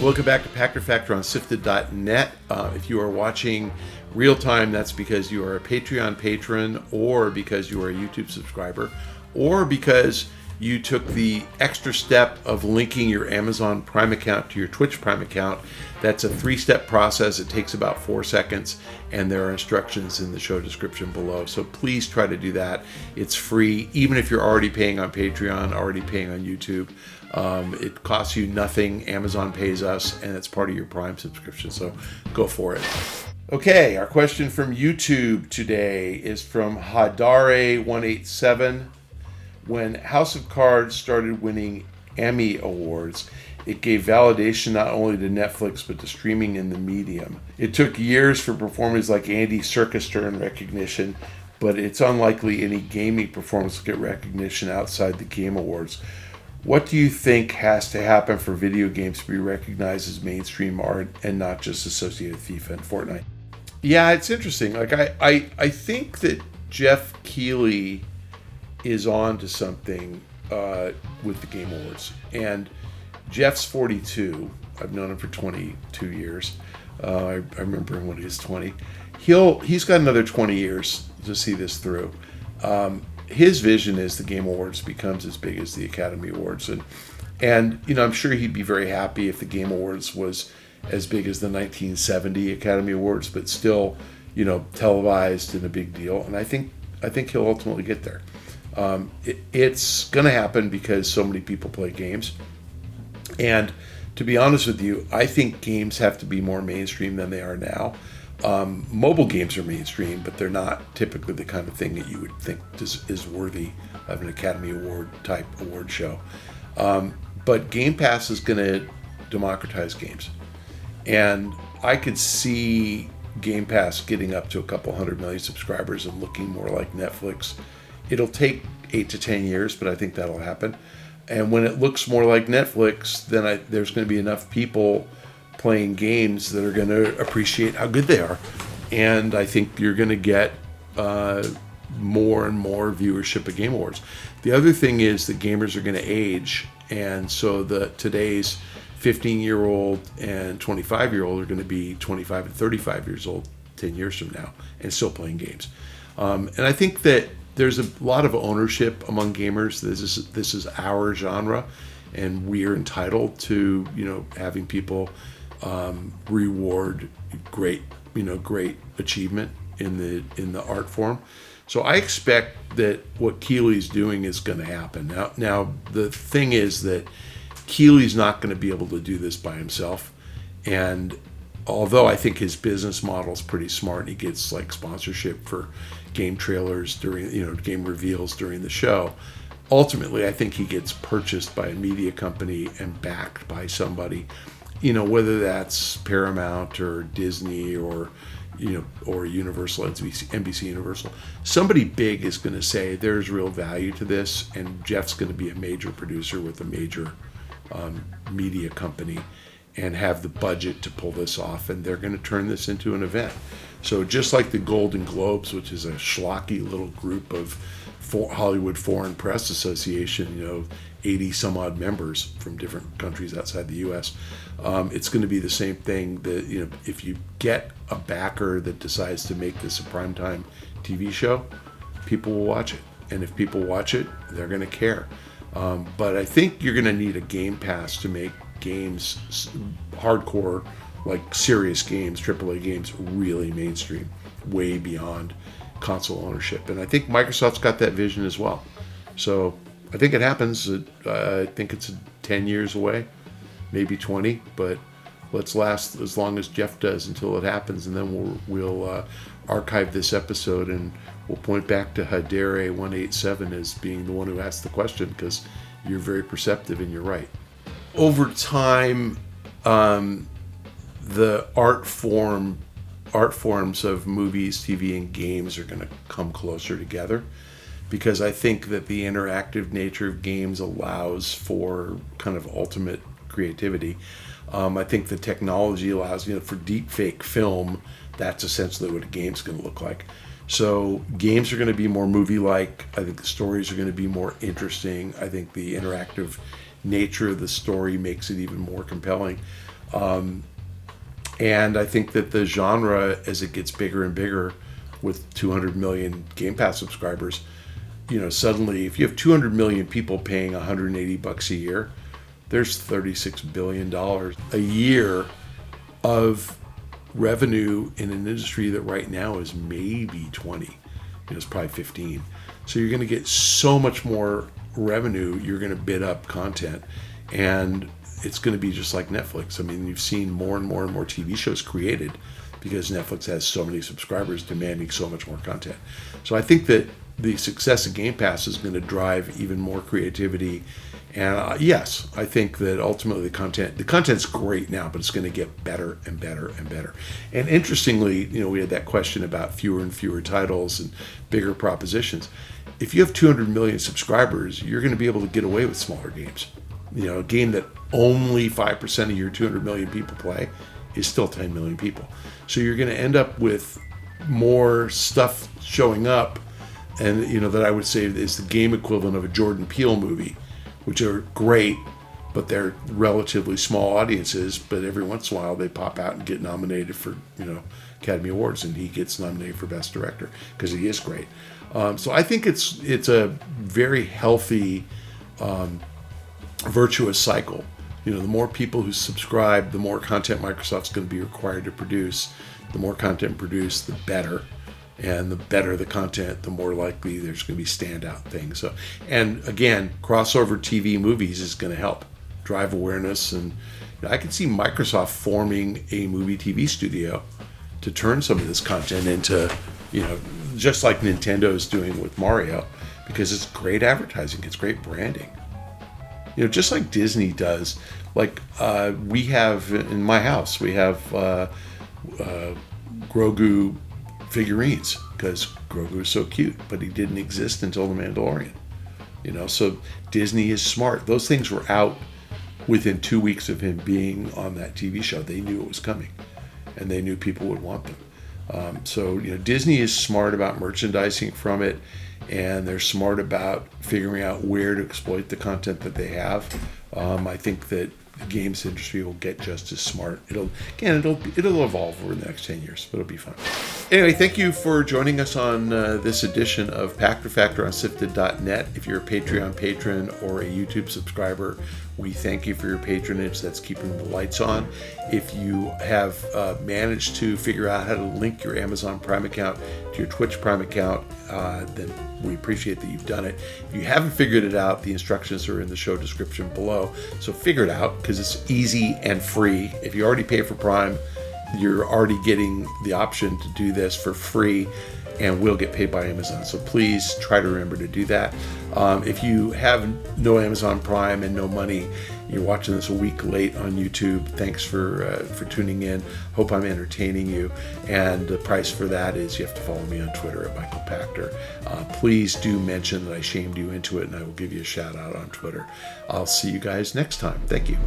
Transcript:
Welcome back to Pachter Factor on SIFTD.net. If you are watching real time, that's because you are a Patreon patron, or because you are a YouTube subscriber, or because you took the extra step of linking your Amazon Prime account to your Twitch Prime account. That's a 3-step process. It takes about 4 seconds, and there are instructions in the show description below. So please try to do that. It's free, even if you're already paying on Patreon, already paying on YouTube. It costs you nothing. Amazon pays us, and it's part of your Prime subscription. So go for it. Okay, our question from YouTube today is from Hadare187. When House of Cards started winning Emmy Awards, it gave validation not only to Netflix, but to streaming in the medium. It took years for performers like Andy Serkis to earn recognition, but it's unlikely any gaming performance will get recognition outside the Game Awards. What do you think has to happen for video games to be recognized as mainstream art and not just associated with FIFA and Fortnite? Yeah, it's interesting. Like I think that Jeff Keighley is on to something with the Game Awards. And Jeff's 42. I've known him for 22 years. I remember him when he was 20. He's got another 20 years to see this through. His vision is the Game Awards becomes as big as the Academy Awards. And you know, I'm sure he'd be very happy if the Game Awards was as big as the 1970 Academy Awards, but still, you know, televised and a big deal. And I think he'll ultimately get there. It's going to happen because so many people play games. And to be honest with you, I think games have to be more mainstream than they are now. Mobile games are mainstream, but they're not typically the kind of thing that you would think is worthy of an Academy Award type award show. But Game Pass is going to democratize games. And I could see Game Pass getting up to a couple 100 million subscribers and looking more like Netflix. It'll take 8 to 10 years, but I think that'll happen. And when it looks more like Netflix, then there's going to be enough people playing games that are going to appreciate how good they are. And I think you're going to get more and more viewership of Game Awards. The other thing is that gamers are going to age. And so today's 15-year-old and 25-year-old are going to be 25 and 35 years old 10 years from now and still playing games. And I think that there's a lot of ownership among gamers. This is our genre, and we're entitled to, you know, having people reward great achievement in the art form. So I expect that what Keighley's doing is going to happen. Now the thing is that Keighley's not going to be able to do this by himself, and although I think his business model is pretty smart, and he gets like sponsorship for game trailers during, you know, game reveals during the show, ultimately I think he gets purchased by a media company and backed by somebody, you know, whether that's Paramount or Disney or, you know, or Universal, NBC Universal. Somebody big is going to say there's real value to this, and Jeff's going to be a major producer with a major media company and have the budget to pull this off, and they're going to turn this into an event. So just like the Golden Globes, which is a schlocky little group of Hollywood Foreign Press Association, you know, 80 some odd members from different countries outside the U.S. It's going to be the same thing that, you know, if you get a backer that decides to make this a primetime TV show, people will watch it. And if people watch it, they're going to care. But I think you're going to need a Game Pass to make games hardcore, like serious games, AAA games, really mainstream, way beyond console ownership. And I think Microsoft's got that vision as well. So I think it happens. I think it's 10 years away, maybe 20, but let's last as long as Jeff does until it happens, and then we'll archive this episode and we'll point back to Hadare187 as being the one who asked the question, because you're very perceptive and you're right. Over time, the art forms of movies, TV, and games are going to come closer together, because I think that the interactive nature of games allows for kind of ultimate creativity. I think the technology allows, you know, for deep fake film, that's essentially what a game's going to look like. So games are going to be more movie-like. I think the stories are going to be more interesting. I think the interactive nature of the story makes it even more compelling. And I think that the genre, as it gets bigger and bigger, with 200 million Game Pass subscribers, suddenly if you have 200 million people paying $180 a year, there's $36 billion a year of revenue in an industry that right now is maybe 20. It's probably 15. So you're going to get so much more revenue. You're going to bid up content, and it's going to be just like Netflix. I mean, you've seen more and more and more TV shows created because Netflix has so many subscribers demanding so much more content. So I think that the success of Game Pass is going to drive even more creativity. And yes, I think that ultimately the content's great now, but it's going to get better and better and better. And interestingly, we had that question about fewer and fewer titles and bigger propositions. If you have 200 million subscribers, you're going to be able to get away with smaller games. A game that only 5% of your 200 million people play is still 10 million people. So you're going to end up with more stuff showing up, and that I would say is the game equivalent of a Jordan Peele movie, which are great, but they're relatively small audiences. But every once in a while, they pop out and get nominated for Academy Awards, and he gets nominated for Best Director because he is great. So I think it's a very healthy, virtuous cycle. The more people who subscribe, the more content Microsoft's going to be required to produce. The more content produced, the better. And the better the content, the more likely there's going to be standout things. So, and again, crossover TV movies is going to help drive awareness. And I can see Microsoft forming a movie TV studio to turn some of this content into, just like Nintendo's doing with Mario, because it's great advertising, it's great branding. Just like Disney does. Like we have in my house, we have Grogu figurines because Grogu is so cute, but he didn't exist until The Mandalorian. So Disney is smart. Those things were out within 2 weeks of him being on that TV show. They knew it was coming, and they knew people would want them. So Disney is smart about merchandising from it, and they're smart about figuring out where to exploit the content that they have. I think that the games industry will get just as smart. It'll evolve over the next 10 years, but it'll be fun. Anyway, thank you for joining us on this edition of Pachter Factor on SIFTD.net. If you're a Patreon patron or a YouTube subscriber, we thank you for your patronage. That's keeping the lights on. If you have managed to figure out how to link your Amazon Prime account to your Twitch Prime account, then we appreciate that you've done it. If you haven't figured it out, the instructions are in the show description below. So figure it out, because it's easy and free. If you already pay for Prime, you're already getting the option to do this for free, and we'll get paid by Amazon. So please try to remember to do that. If you have no Amazon Prime and no money, you're watching this a week late on YouTube, thanks for tuning in. Hope I'm entertaining you. And the price for that is you have to follow me on Twitter at Michael Pachter. Please do mention that I shamed you into it, and I will give you a shout out on Twitter. I'll see you guys next time. Thank you.